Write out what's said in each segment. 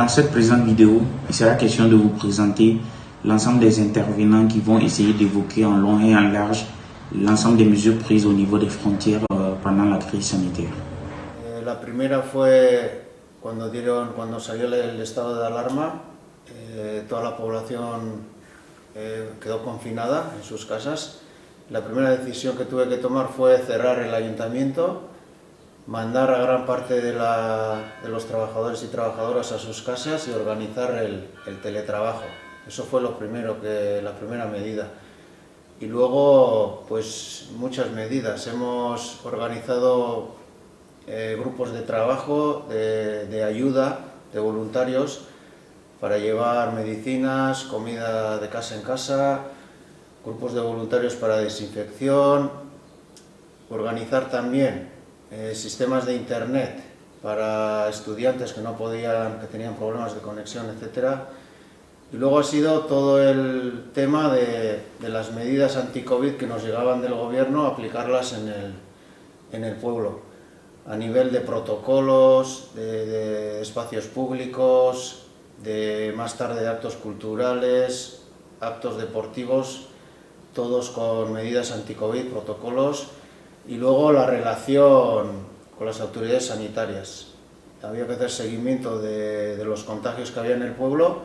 Dans cette présente vidéo, il sera question de vous présenter l'ensemble des intervenants qui vont essayer d'évoquer en long et en large l'ensemble des mesures prises au niveau des frontières pendant la crise sanitaire. La primera fue cuando salió el estado de alarma, toda la población quedó confinada en sus casas. La primera decisión que tuve que tomar fue cerrar el ayuntamiento, mandar a gran parte de los trabajadores y trabajadoras a sus casas y organizar el teletrabajo. Eso fue la primera medida. Y luego, pues muchas medidas. Hemos organizado grupos de trabajo, de ayuda, de voluntarios, para llevar medicinas, comida de casa en casa, grupos de voluntarios para desinfección, organizar también sistemas de internet para estudiantes que tenían problemas de conexión, etc. Y luego ha sido todo el tema de las medidas anti-COVID que nos llegaban del gobierno, aplicarlas en el pueblo, a nivel de protocolos, de espacios públicos, más tarde de actos culturales, actos deportivos, todos con medidas anti-COVID, protocolos, y luego la relación con las autoridades sanitarias. Había que hacer seguimiento de los contagios que había en el pueblo,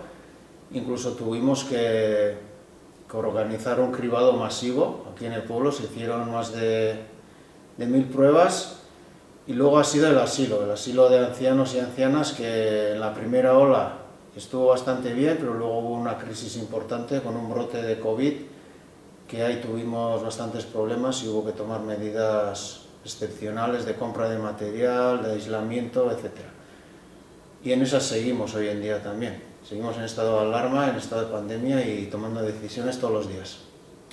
incluso tuvimos que organizar un cribado masivo aquí en el pueblo, se hicieron más de 1000 pruebas. Y luego ha sido el asilo de ancianos y ancianas, que en la primera ola estuvo bastante bien, pero luego hubo una crisis importante con un brote de COVID, que ahí tuvimos bastantes problemas y hubo que tomar medidas excepcionales de compra de material, de aislamiento, etc. Y en esas seguimos hoy en día también. Seguimos en estado de alarma, en estado de pandemia y tomando decisiones todos los días.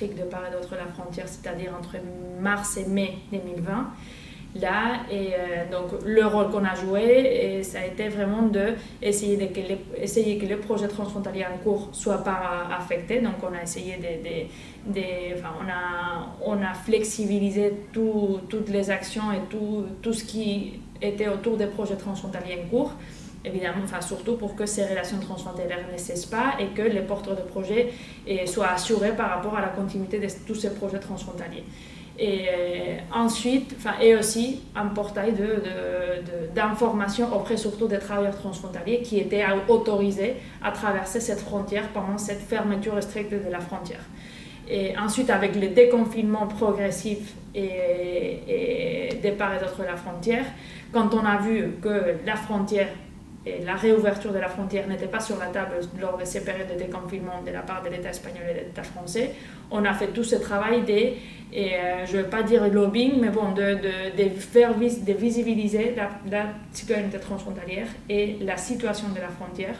De part et d'autre de la frontière, c'est-à-dire entre mars et mai 2020. Là, donc le rôle qu'on a joué, ça a été vraiment d'essayer que les projets transfrontaliers en cours ne soient pas affectés. Donc on a essayé on a flexibilisé toutes les actions et tout ce qui était autour des projets transfrontaliers en cours. Évidemment, surtout pour que ces relations transfrontalières ne cessent pas et que les porteurs de projets soient assurés par rapport à la continuité de tous ces projets transfrontaliers. Et ensuite, et aussi un portail d'information auprès surtout des travailleurs transfrontaliers qui étaient autorisés à traverser cette frontière pendant cette fermeture stricte de la frontière. Et ensuite, avec le déconfinement progressif et des part et d'autre de la frontière, quand on a vu que la frontière et la réouverture de la frontière n'était pas sur la table lors de ces périodes de déconfinement de la part de l'État espagnol et de l'État français, on a fait tout ce travail je ne vais pas dire lobbying, mais bon, de visibiliser la citoyenneté transfrontalière et la situation de la frontière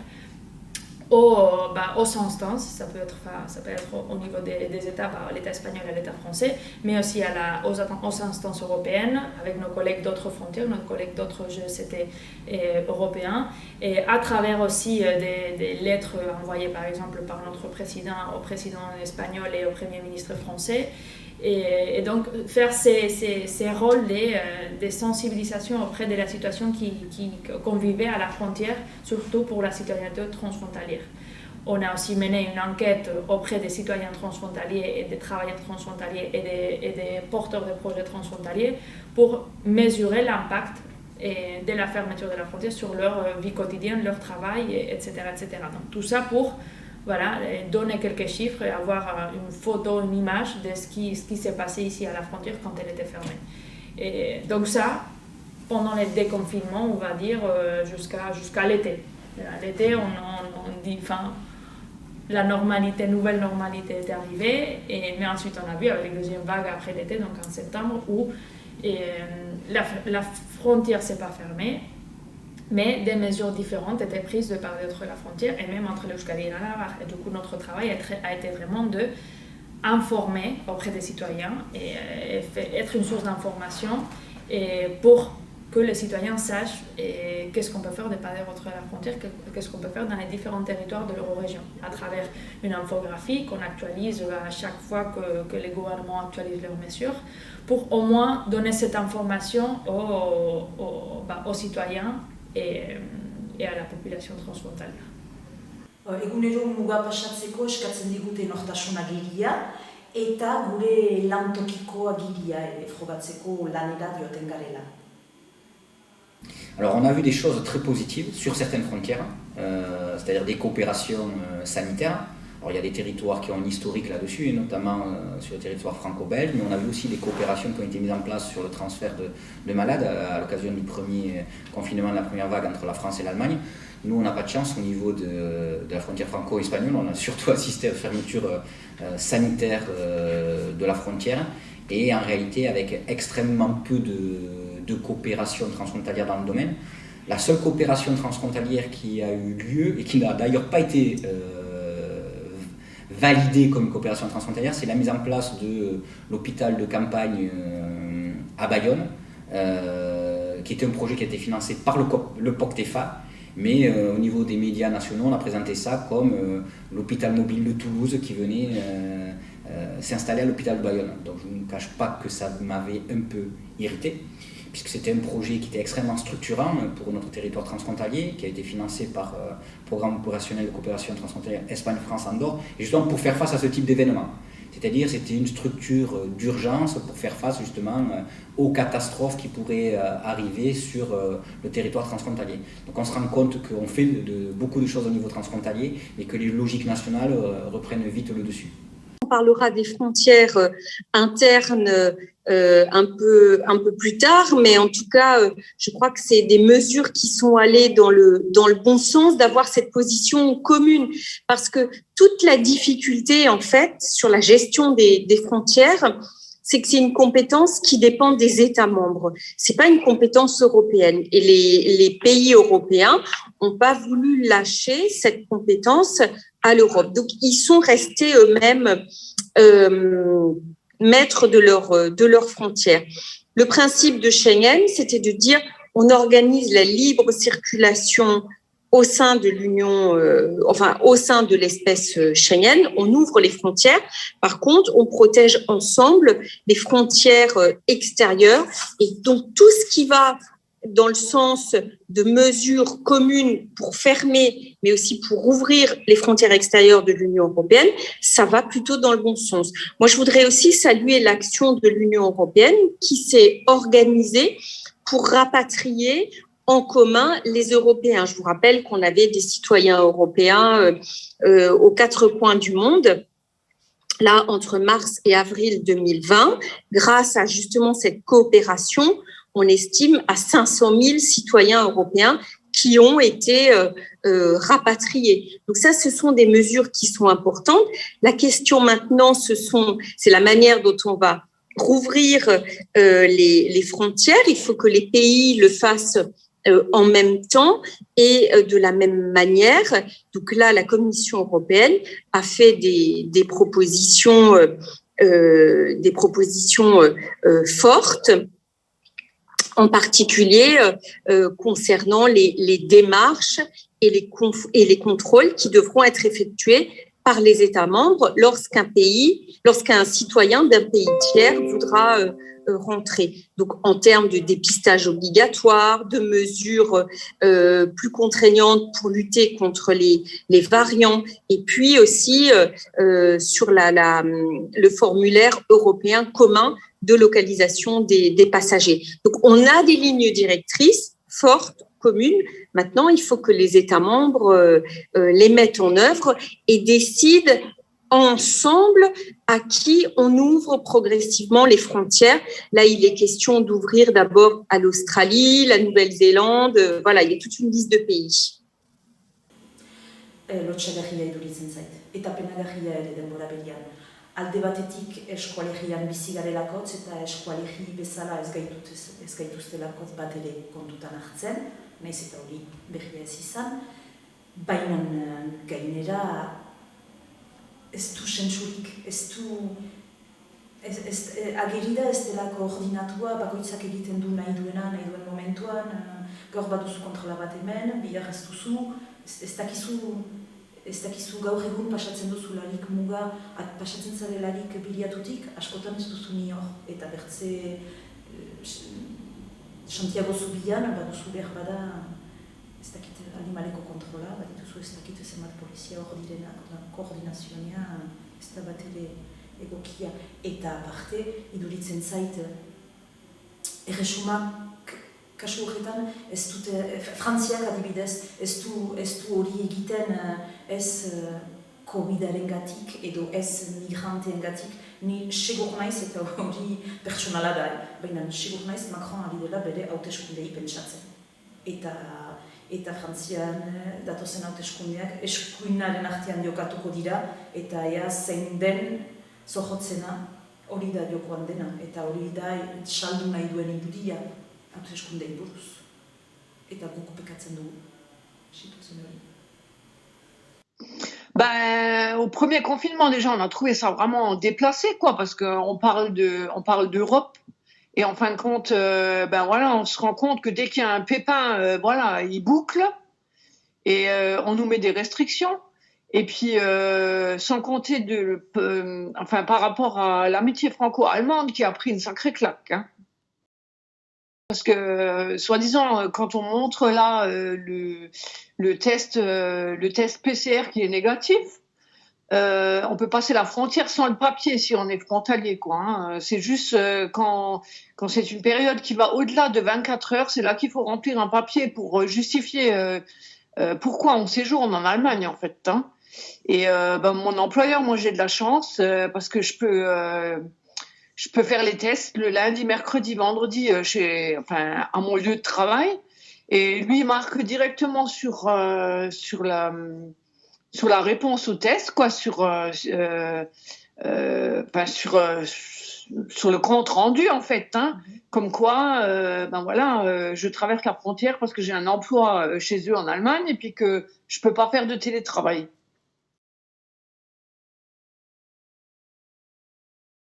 aux instances. Ça peut être au niveau des États, l'État espagnol et l'État français, mais aussi aux instances européennes, avec nos collègues d'autres frontières, nos collègues d'autres GCT européens, et à travers aussi des lettres envoyées par exemple par notre président au président espagnol et au Premier ministre français. Et donc faire ces rôles de sensibilisation auprès de la situation qu'on vivait à la frontière, surtout pour la citoyenneté transfrontalière. On a aussi mené une enquête auprès des citoyens transfrontaliers et des travailleurs transfrontaliers et des porteurs de projets transfrontaliers pour mesurer l'impact de la fermeture de la frontière sur leur vie quotidienne, leur travail, etc. Donc tout ça pour donner quelques chiffres et avoir une photo, une image de ce qui s'est passé ici à la frontière quand elle était fermée. Et donc ça, pendant le déconfinement, on va dire jusqu'à l'été. L'été, on dit, la nouvelle normalité est arrivée, mais ensuite on a vu avec la deuxième vague après l'été, donc en septembre, où la frontière ne s'est pas fermée, mais des mesures différentes étaient prises de part et d'autre de la frontière, et même entre l'Euskadi et la Navarre. Et du coup, notre travail a été vraiment d'informer auprès des citoyens et être une source d'information pour que les citoyens sachent qu'est-ce qu'on peut faire de part et d'autre de la frontière, qu'est-ce qu'on peut faire dans les différents territoires de l'Eurorégion, à travers une infographie qu'on actualise à chaque fois que les gouvernements actualisent leurs mesures, pour au moins donner cette information aux citoyens et et à la population transfrontalière. Egunero muga pasatzeko eskatzen digute nortasun agiria eta gure lantokiko agiria frogatzeko lanera dioten garela. Alors on a vu des choses très positives sur certaines frontières, c'est-à-dire des coopérations sanitaires. Alors il y a des territoires qui ont un historique là-dessus, et notamment sur le territoire franco-belge, mais on a vu aussi des coopérations qui ont été mises en place sur le transfert de malades à l'occasion du premier confinement de la première vague entre la France et l'Allemagne. Nous, on n'a pas de chance au niveau de la frontière franco-espagnole, on a surtout assisté à la fermeture sanitaire de la frontière, et en réalité avec extrêmement peu de coopération transfrontalière dans le domaine. La seule coopération transfrontalière qui a eu lieu, et qui n'a d'ailleurs pas été validée comme coopération transfrontalière, c'est la mise en place de l'hôpital de campagne à Bayonne, qui était un projet qui a été financé par le POCTEFA, mais au niveau des médias nationaux, on a présenté ça comme l'hôpital mobile de Toulouse qui venait s'installer à l'hôpital de Bayonne. Donc je ne vous cache pas que ça m'avait un peu irrité, puisque c'était un projet qui était extrêmement structurant pour notre territoire transfrontalier, qui a été financé par le programme opérationnel de coopération transfrontalière Espagne-France-Andorre, et justement pour faire face à ce type d'événement. C'est-à-dire c'était une structure d'urgence pour faire face justement aux catastrophes qui pourraient arriver sur le territoire transfrontalier. Donc on se rend compte qu'on fait beaucoup de choses au niveau transfrontalier, mais que les logiques nationales reprennent vite le dessus. On parlera des frontières internes un peu plus tard, mais en tout cas, je crois que c'est des mesures qui sont allées dans le bon sens d'avoir cette position commune, parce que toute la difficulté en fait sur la gestion des frontières, c'est que c'est une compétence qui dépend des États membres. C'est pas une compétence européenne, et les pays européens n'ont pas voulu lâcher cette compétence à l'Europe. Donc ils sont restés eux-mêmes maîtres de leurs frontières. Le principe de Schengen, c'était de dire on organise la libre circulation au sein de l'Union, au sein de l'espace Schengen, on ouvre les frontières. Par contre, on protège ensemble les frontières extérieures, et donc tout ce qui va dans le sens de mesures communes pour fermer, mais aussi pour ouvrir les frontières extérieures de l'Union européenne, ça va plutôt dans le bon sens. Moi, je voudrais aussi saluer l'action de l'Union européenne qui s'est organisée pour rapatrier en commun les Européens. Je vous rappelle qu'on avait des citoyens européens aux quatre coins du monde, là, entre mars et avril 2020. Grâce à justement cette coopération, on estime à 500 000 citoyens européens qui ont été rapatriés. Donc ça, ce sont des mesures qui sont importantes. La question maintenant, c'est la manière dont on va rouvrir les frontières. Il faut que les pays le fassent en même temps et de la même manière. Donc là, la Commission européenne a fait des propositions fortes, en particulier concernant les démarches et les contrôles qui devront être effectués par les États membres lorsqu'un citoyen d'un pays tiers voudra rentrer. Donc, en termes de dépistage obligatoire, de mesures plus contraignantes pour lutter contre les variants, et puis aussi sur le formulaire européen commun de localisation des passagers. Donc, on a des lignes directrices fortes, communes. Maintenant, il faut que les États membres les mettent en œuvre et décident ensemble à qui on ouvre progressivement les frontières. Là, il est question d'ouvrir d'abord à l'Australie, la Nouvelle-Zélande. Voilà, il y a toute une liste de pays. Lotsagarria iduritzen zait, eta penagarria ere denbora berean. Alde batetik eskualerian bizi garelakotz eta eskualeri bezala ez gaituztelakotz bat ere kontutan hartzen, nahiz eta hori berria ez izan, baina gainera ez du sentsurik, agerida ez delako ordinatua, bakoitzak egiten du nahi duen momentuan, gaur baduzu kontrola bat hemen, bihar ez duzu, ez dakizu gaur egun pasatzen duzularik muga, pasatzen zarelarik biliatutik, askotan ez duzu ni hor, eta bertze Santiago Zubian, baduzu behar bada ez dakit animaleko kontrola, bat dituzu ez dakit zenbat polizia hor direnak, koordinazioa ez da bat ere egokia. Eta aparte, iduritzen zait, erresumak kasu horretan, ez dute, Frantziak adibidez, ez du hori egiten ez COVID-arengatik edo ez migranteengatik, ni segur naiz eta hori pertsonala da, baina segur naiz Macron ari dela bere hauteskundei pentsatzen. Eta Frantzian datozen hauteskundeak eskuinaren artean jokatuko dira, eta ea zein den zohotzena hori da jokoan dena, eta hori da saldu nahi duen irudia hauteskundei buruz. Eta guk pekatzen dugu situazio hori. Au premier confinement, déjà, on a trouvé ça vraiment déplacé, quoi, parce qu'on parle d'Europe. Et en fin de compte, voilà, on se rend compte que dès qu'il y a un pépin, voilà, il boucle. Et on nous met des restrictions. Et puis, sans compter par rapport à l'amitié franco-allemande qui a pris une sacrée claque. Hein. Parce que, soi-disant, quand on montre là le test PCR qui est négatif, on peut passer la frontière sans le papier si on est frontalier, quoi. Hein. C'est juste quand c'est une période qui va au-delà de 24 heures, c'est là qu'il faut remplir un papier pour justifier pourquoi on séjourne en Allemagne, en fait. Hein. Et mon employeur, moi j'ai de la chance parce que je peux faire les tests le lundi, mercredi, vendredi à mon lieu de travail. Et lui, il marque directement sur la réponse au test, quoi, sur le compte rendu, en fait. Hein, comme quoi, je traverse la frontière parce que j'ai un emploi chez eux en Allemagne et puis que je peux pas faire de télétravail.